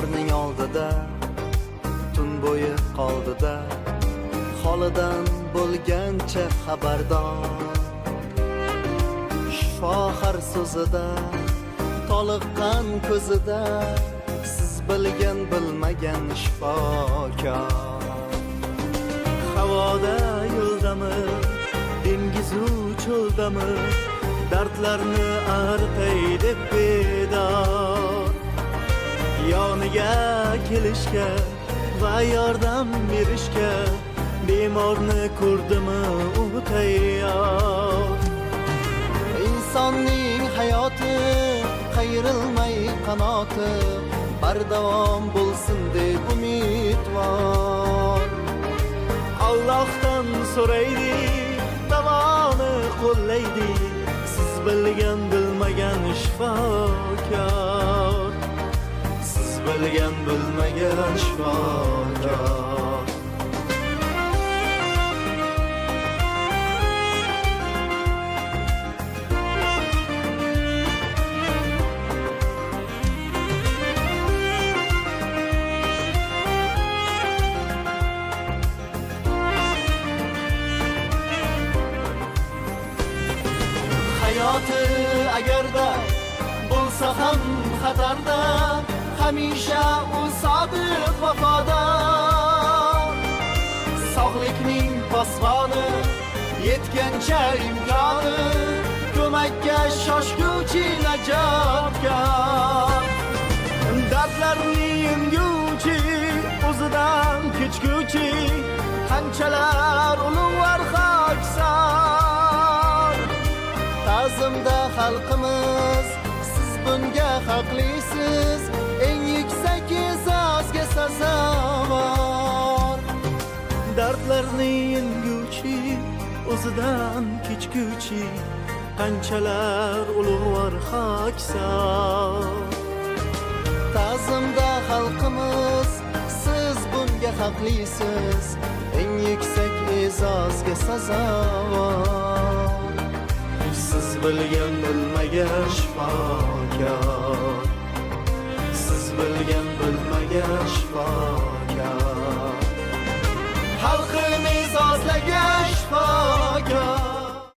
bemorning oldida tun bo'yi qoldida, holidan bo'lgancha xabardor. Shifo so'zida, toliqqan ko'zida, siz bilgan bilmagan shifokor. Havoda yo'ldami, dengizu cho'ldami, dardlarni artay deb bedor. Yoniga kelishga va yordam berishga bemorni ko'rdimi u tayyor. İnsanning hayoti qayrilmay qanoti, bardavom bo'lsin deb umidvor. Allohdan so'raydik, davoni qo'llaydik, siz bilgan bilmagan shifokor. Siz bilgan bilmagan shifokor. Hayoti agarda bo'lsa ham xatarda, hamisha u sodiq vafodor. Sog'likning posboni, yetgancha imkoni, ko'makka shoshguvchi najotkor. Dardlarni yenguvchi, o'zidan kechguvchi, qanchalar ulug'lar xokisor. Ta'zimda xalqimiz, siz bunga haqlisiz, eng yuksak e'zozga sazovor. Dardlarni yenguvchi, o'zidan kechguvchi, qanchalar ulug'lar xokisor. Ta'zimda xalqimiz, siz bunga haqlisiz, eng yuksak e'zozga sazovor. Siz bilgan bilmagan shifokor. Siz bilgan bilmagan shifokor. Xalqimiz ozlagan